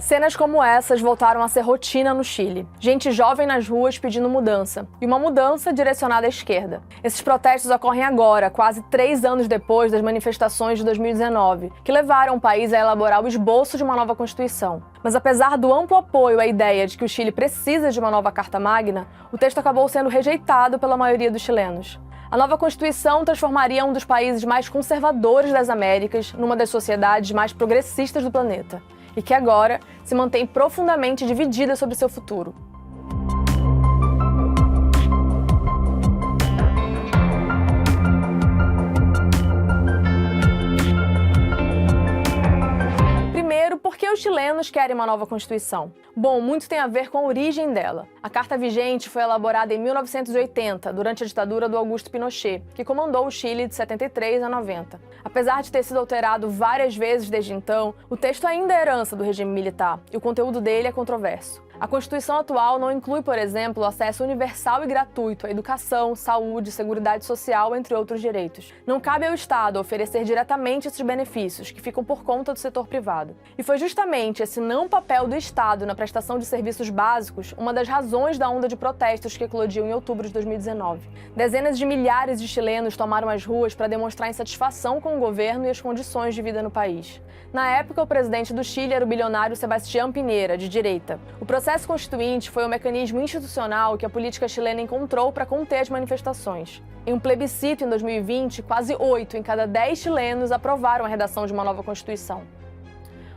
Cenas como essas voltaram a ser rotina no Chile. Gente jovem nas ruas pedindo mudança. E uma mudança direcionada à esquerda. Esses protestos ocorrem agora, quase 3 anos depois das manifestações de 2019, que levaram o país a elaborar o esboço de uma nova Constituição. Mas apesar do amplo apoio à ideia de que o Chile precisa de uma nova Carta Magna, o texto acabou sendo rejeitado pela maioria dos chilenos. A nova Constituição transformaria um dos países mais conservadores das Américas numa das sociedades mais progressistas do planeta, e que agora se mantém profundamente dividida sobre seu futuro. Primeiro, por que os chilenos querem uma nova Constituição? Bom, muito tem a ver com a origem dela. A carta vigente foi elaborada em 1980, durante a ditadura do Augusto Pinochet, que comandou o Chile de 73 a 90. Apesar de ter sido alterado várias vezes desde então, o texto ainda é herança do regime militar, e o conteúdo dele é controverso. A Constituição atual não inclui, por exemplo, o acesso universal e gratuito à educação, saúde, seguridade social, entre outros direitos. Não cabe ao Estado oferecer diretamente esses benefícios, que ficam por conta do setor privado. E foi justamente esse não papel do Estado na prestação de serviços básicos uma das razões da onda de protestos que eclodiu em outubro de 2019. Dezenas de milhares de chilenos tomaram as ruas para demonstrar insatisfação com o governo e as condições de vida no país. Na época, o presidente do Chile era o bilionário Sebastián Piñera, de direita. O processo constituinte foi o mecanismo institucional que a política chilena encontrou para conter as manifestações. Em um plebiscito em 2020, quase 8 em cada 10 chilenos aprovaram a redação de uma nova Constituição.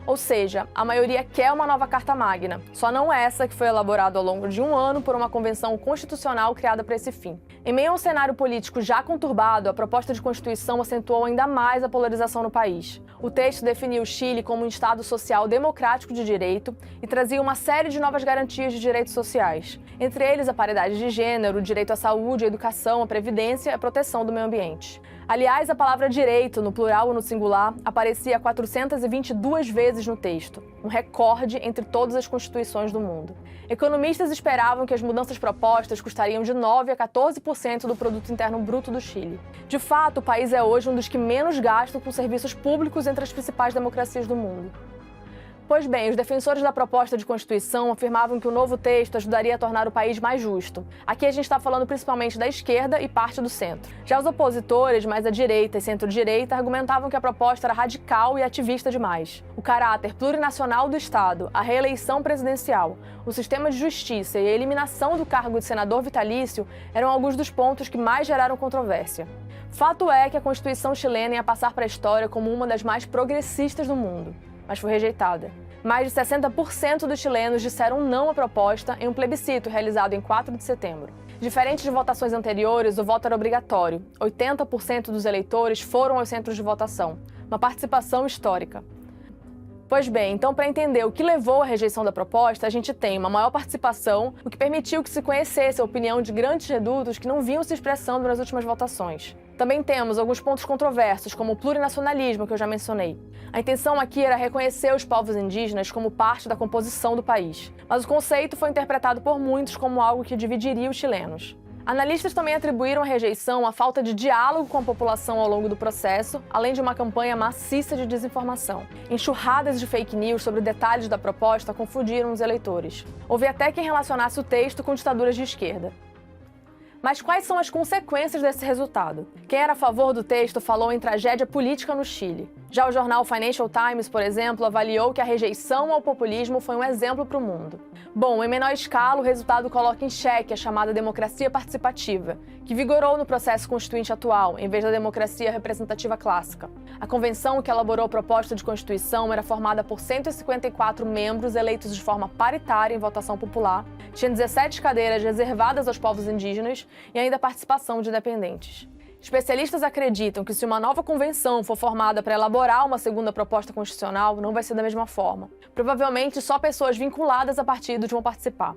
Ou seja, a maioria quer uma nova Carta Magna, só não essa que foi elaborada ao longo de 1 ano por uma convenção constitucional criada para esse fim. Em meio a um cenário político já conturbado, a proposta de Constituição acentuou ainda mais a polarização no país. O texto definiu o Chile como um Estado social democrático de direito e trazia uma série de novas garantias de direitos sociais, entre eles a paridade de gênero, o direito à saúde, à educação, à previdência e à proteção do meio ambiente. Aliás, a palavra direito, no plural ou no singular, aparecia 422 vezes no texto, um recorde entre todas as constituições do mundo. Economistas esperavam que as mudanças propostas custariam de 9% a 14% do produto interno bruto do Chile. De fato, o país é hoje um dos que menos gastam com serviços públicos entre as principais democracias do mundo. Pois bem, os defensores da proposta de Constituição afirmavam que o novo texto ajudaria a tornar o país mais justo. Aqui a gente está falando principalmente da esquerda e parte do centro. Já os opositores, mais à direita e centro-direita, argumentavam que a proposta era radical e ativista demais. O caráter plurinacional do Estado, a reeleição presidencial, o sistema de justiça e a eliminação do cargo de senador vitalício eram alguns dos pontos que mais geraram controvérsia. Fato é que a Constituição chilena ia passar para a história como uma das mais progressistas do mundo, mas foi rejeitada. Mais de 60% dos chilenos disseram não à proposta em um plebiscito realizado em 4 de setembro. Diferente de votações anteriores, o voto era obrigatório. 80% dos eleitores foram aos centros de votação, uma participação histórica. Pois bem, então para entender o que levou à rejeição da proposta, a gente tem uma maior participação, o que permitiu que se conhecesse a opinião de grandes redutos que não vinham se expressando nas últimas votações. Também temos alguns pontos controversos, como o plurinacionalismo, que eu já mencionei. A intenção aqui era reconhecer os povos indígenas como parte da composição do país, mas o conceito foi interpretado por muitos como algo que dividiria os chilenos. Analistas também atribuíram a rejeição à falta de diálogo com a população ao longo do processo, além de uma campanha maciça de desinformação. Enxurradas de fake news sobre detalhes da proposta confundiram os eleitores. Houve até quem relacionasse o texto com ditaduras de esquerda. Mas quais são as consequências desse resultado? Quem era a favor do texto falou em tragédia política no Chile. Já o jornal Financial Times, por exemplo, avaliou que a rejeição ao populismo foi um exemplo para o mundo. Bom, em menor escala, o resultado coloca em xeque a chamada democracia participativa, que vigorou no processo constituinte atual, em vez da democracia representativa clássica. A convenção que elaborou a proposta de Constituição era formada por 154 membros eleitos de forma paritária em votação popular, tinha 17 cadeiras reservadas aos povos indígenas e ainda a participação de independentes. Especialistas acreditam que se uma nova convenção for formada para elaborar uma segunda proposta constitucional, não vai ser da mesma forma. Provavelmente só pessoas vinculadas a partidos vão participar.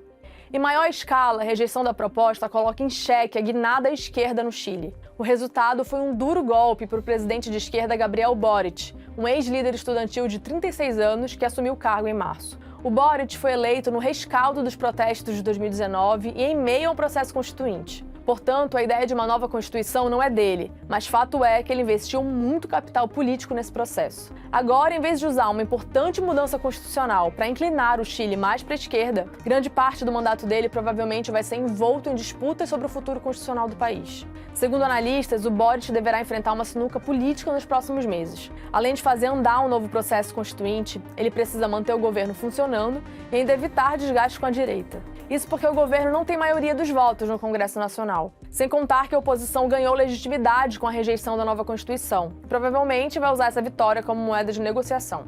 Em maior escala, a rejeição da proposta coloca em xeque a guinada à esquerda no Chile. O resultado foi um duro golpe para o presidente de esquerda Gabriel Boric, um ex-líder estudantil de 36 anos que assumiu o cargo em março. O Boric foi eleito no rescaldo dos protestos de 2019 e em meio ao processo constituinte. Portanto, a ideia de uma nova Constituição não é dele, mas fato é que ele investiu muito capital político nesse processo. Agora, em vez de usar uma importante mudança constitucional para inclinar o Chile mais para a esquerda, grande parte do mandato dele provavelmente vai ser envolto em disputas sobre o futuro constitucional do país. Segundo analistas, o Boric deverá enfrentar uma sinuca política nos próximos meses. Além de fazer andar um novo processo constituinte, ele precisa manter o governo funcionando e ainda evitar desgaste com a direita. Isso porque o governo não tem maioria dos votos no Congresso Nacional. Sem contar que a oposição ganhou legitimidade com a rejeição da nova Constituição. Provavelmente vai usar essa vitória como moeda de negociação.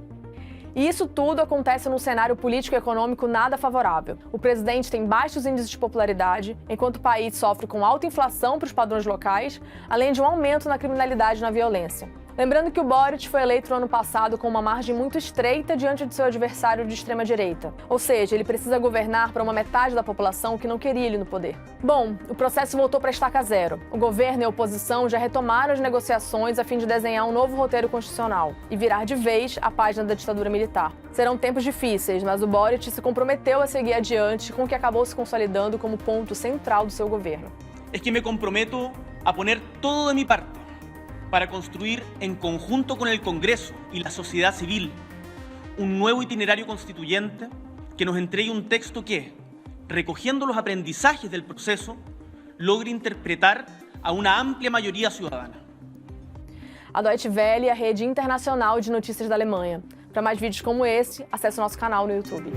E isso tudo acontece num cenário político e econômico nada favorável. O presidente tem baixos índices de popularidade, enquanto o país sofre com alta inflação para os padrões locais, além de um aumento na criminalidade e na violência. Lembrando que o Boric foi eleito no ano passado com uma margem muito estreita diante de seu adversário de extrema-direita. Ou seja, ele precisa governar para uma metade da população que não queria ele no poder. Bom, o processo voltou para a estaca zero. O governo e a oposição já retomaram as negociações a fim de desenhar um novo roteiro constitucional e virar de vez a página da ditadura militar. Serão tempos difíceis, mas o Boric se comprometeu a seguir adiante com o que acabou se consolidando como ponto central do seu governo. Es que me comprometo a poner todo de mi parte para construir en conjunto con el Congreso y la sociedad civil un nuevo itinerario constituyente que nos entregue un texto que, recogiendo los aprendizajes del proceso, logre interpretar a una amplia mayoría ciudadana. A Deutsche Welle é a rede internacional de notícias da Alemanha. Para mais vídeos como esse, acesse o nosso canal no YouTube.